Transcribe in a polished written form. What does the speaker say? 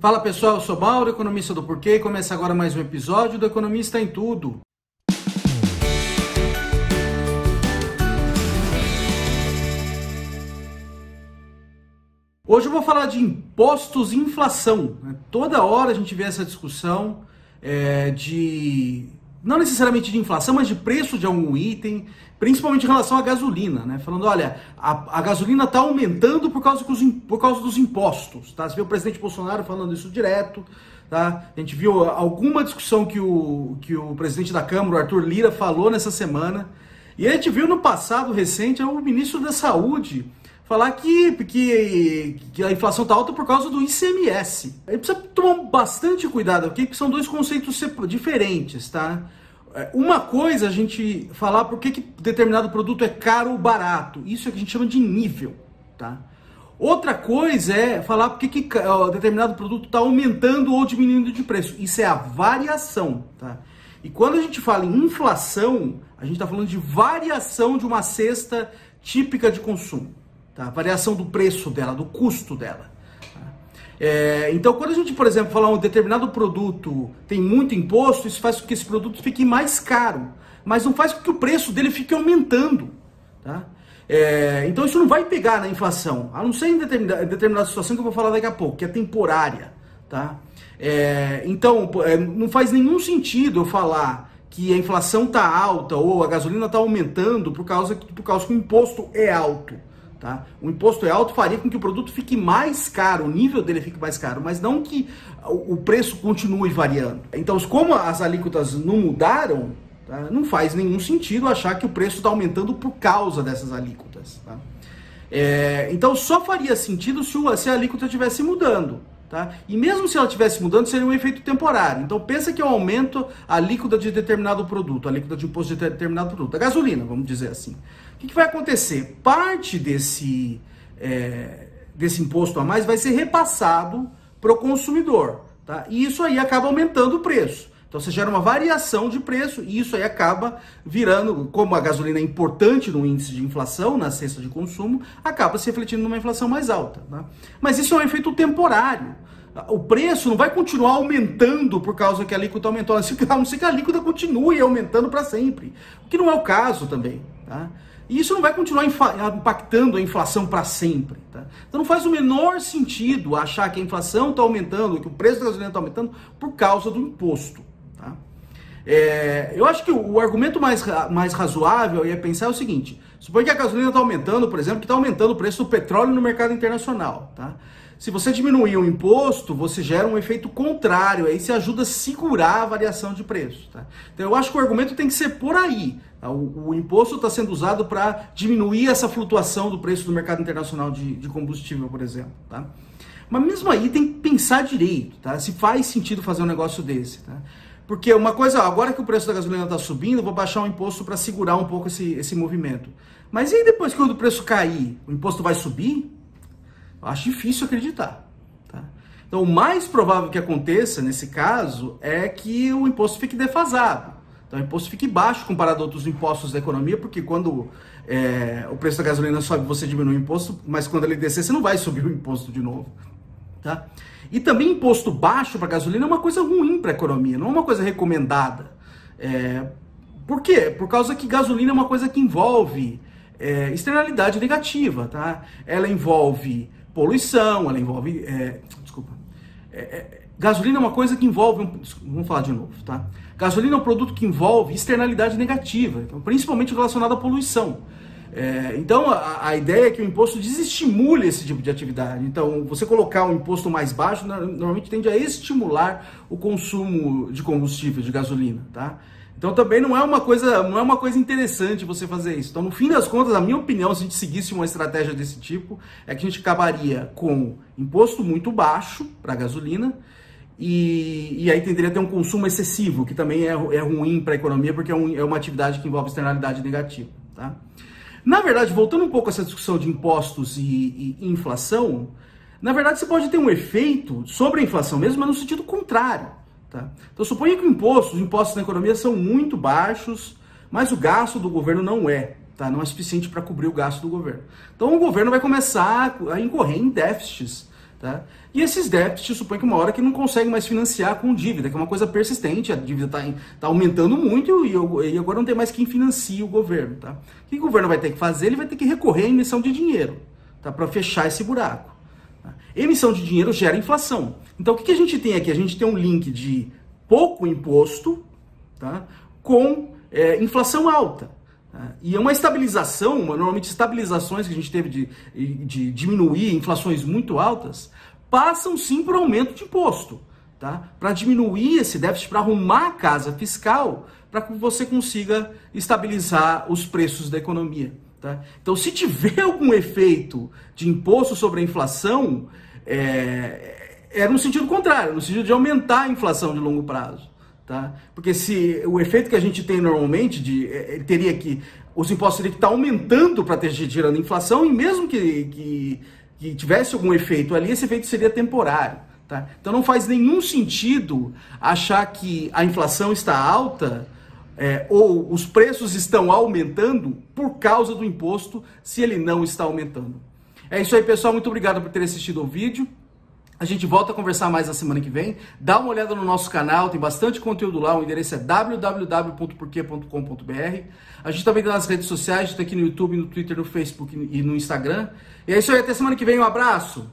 Fala pessoal, eu sou Mauro, economista do Porquê, e começa agora mais um episódio do Economista em Tudo. Hoje eu vou falar de impostos e inflação. Toda hora a gente vê essa discussão não necessariamente de inflação, mas de preço de algum item, principalmente em relação à gasolina, né? Falando, olha, a gasolina está aumentando por causa dos impostos, tá? Você viu o presidente Bolsonaro falando isso direto, tá? A gente viu alguma discussão que o presidente da Câmara, o Arthur Lira, falou nessa semana, e a gente viu no passado recente o ministro da Saúde falar que a inflação está alta por causa do ICMS. A gente precisa tomar bastante cuidado aqui, porque são dois conceitos diferentes, tá? Uma coisa é a gente falar por que determinado produto é caro ou barato. Isso é o que a gente chama de nível, tá? Outra coisa é falar por que determinado produto está aumentando ou diminuindo de preço. Isso é a variação, tá? E quando a gente fala em inflação, a gente está falando de variação de uma cesta típica de consumo. Tá? Variação do preço dela, do custo dela. Tá? Então, quando a gente, por exemplo, falar um determinado produto tem muito imposto, isso faz com que esse produto fique mais caro, mas não faz com que o preço dele fique aumentando. Tá? Então, isso não vai pegar na inflação, a não ser em determinada situação que eu vou falar daqui a pouco, que é temporária. Tá? Então, não faz nenhum sentido eu falar que a inflação está alta ou a gasolina está aumentando por causa que o imposto é alto. Tá? O imposto é alto faria com que o produto fique mais caro, o nível dele fique mais caro, mas não que o preço continue variando. Então, como as alíquotas não mudaram, tá? Não faz nenhum sentido achar que o preço está aumentando por causa dessas alíquotas. Tá? Então, só faria sentido se a alíquota estivesse mudando. Tá? E mesmo se ela estivesse mudando, seria um efeito temporário. Então, pensa que eu aumento a alíquota de determinado produto, a alíquota de imposto de determinado produto, a gasolina, vamos dizer assim. O que vai acontecer? Parte desse imposto a mais vai ser repassado para o consumidor. Tá? E isso aí acaba aumentando o preço. Então você gera uma variação de preço e isso aí acaba virando, como a gasolina é importante no índice de inflação, na cesta de consumo, acaba se refletindo numa inflação mais alta. Tá? Mas isso é um efeito temporário. O preço não vai continuar aumentando por causa que a alíquota aumentou, a não ser que a alíquota continue aumentando para sempre, o que não é o caso também. Tá? E isso não vai continuar impactando a inflação para sempre. Tá? Então não faz o menor sentido achar que a inflação está aumentando, que o preço da gasolina está aumentando por causa do imposto. Tá? Eu acho que o argumento mais razoável é pensar o seguinte: suponha que a gasolina está aumentando, por exemplo, que está aumentando o preço do petróleo no mercado internacional. Tá? Se você diminuir o imposto, você gera um efeito contrário, aí você ajuda a segurar a variação de preço. Tá? Então eu acho que o argumento tem que ser por aí. Tá? O imposto está sendo usado para diminuir essa flutuação do preço do mercado internacional de combustível, por exemplo. Tá? Mas mesmo aí tem que pensar direito, tá? Se faz sentido fazer um negócio desse. Tá? Porque uma coisa, agora que o preço da gasolina está subindo, eu vou baixar o imposto para segurar um pouco esse movimento. Mas e aí depois que o preço cair, o imposto vai subir? Eu acho difícil acreditar. Tá? Então, o mais provável que aconteça nesse caso é que o imposto fique defasado. Então, o imposto fique baixo comparado a outros impostos da economia, porque quando o preço da gasolina sobe, você diminui o imposto, mas quando ele descer, você não vai subir o imposto de novo. Tá? E também imposto baixo para gasolina é uma coisa ruim para a economia, não é uma coisa recomendada. Por quê? Por causa que gasolina é uma coisa que envolve externalidade negativa. Tá? Ela envolve poluição, ela envolve... gasolina é uma coisa que envolve... Vamos falar de novo, tá? Gasolina é um produto que envolve externalidade negativa, principalmente relacionada à poluição. Então, a ideia é que o imposto desestimule esse tipo de atividade. Então, você colocar um imposto mais baixo, normalmente tende a estimular o consumo de combustível, de gasolina, tá? Então, também não é uma coisa interessante você fazer isso. Então, no fim das contas, a minha opinião, se a gente seguisse uma estratégia desse tipo, é que a gente acabaria com imposto muito baixo para a gasolina e aí tenderia a ter um consumo excessivo, que também é ruim para a economia, porque é uma atividade que envolve externalidade negativa, tá? Na verdade, voltando um pouco a essa discussão de impostos e inflação, na verdade você pode ter um efeito sobre a inflação mesmo, mas no sentido contrário. Tá? Então suponha que os impostos na economia são muito baixos, mas o gasto do governo não é. Tá? Não é suficiente para cobrir o gasto do governo. Então o governo vai começar a incorrer em déficits Tá? E esses déficits, supõe que uma hora que não consegue mais financiar com dívida, que é uma coisa persistente, a dívida está aumentando muito e agora não tem mais quem financie o governo. Tá? O que o governo vai ter que fazer? Ele vai ter que recorrer à emissão de dinheiro, tá? Para fechar esse buraco. Tá? Emissão de dinheiro gera inflação. Então o que a gente tem aqui? A gente tem um link de pouco imposto, tá? Com inflação alta. E é uma estabilização, normalmente estabilizações que a gente teve de diminuir inflações muito altas, passam sim por aumento de imposto, tá? Para diminuir esse déficit, para arrumar a casa fiscal, para que você consiga estabilizar os preços da economia. Tá? Então, se tiver algum efeito de imposto sobre a inflação, é no sentido contrário, no sentido de aumentar a inflação de longo prazo. Tá? Porque se o efeito que a gente tem normalmente, teria que os impostos teriam que estar aumentando para ter gerando inflação, e mesmo que tivesse algum efeito ali, esse efeito seria temporário. Tá? Então não faz nenhum sentido achar que a inflação está alta ou os preços estão aumentando por causa do imposto, se ele não está aumentando. É isso aí, pessoal. Muito obrigado por ter assistido o vídeo. A gente volta a conversar mais na semana que vem. Dá uma olhada no nosso canal, tem bastante conteúdo lá. O endereço é www.porquê.com.br. A gente também está nas redes sociais, a gente está aqui no YouTube, no Twitter, no Facebook e no Instagram. E é isso aí, até semana que vem. Um abraço!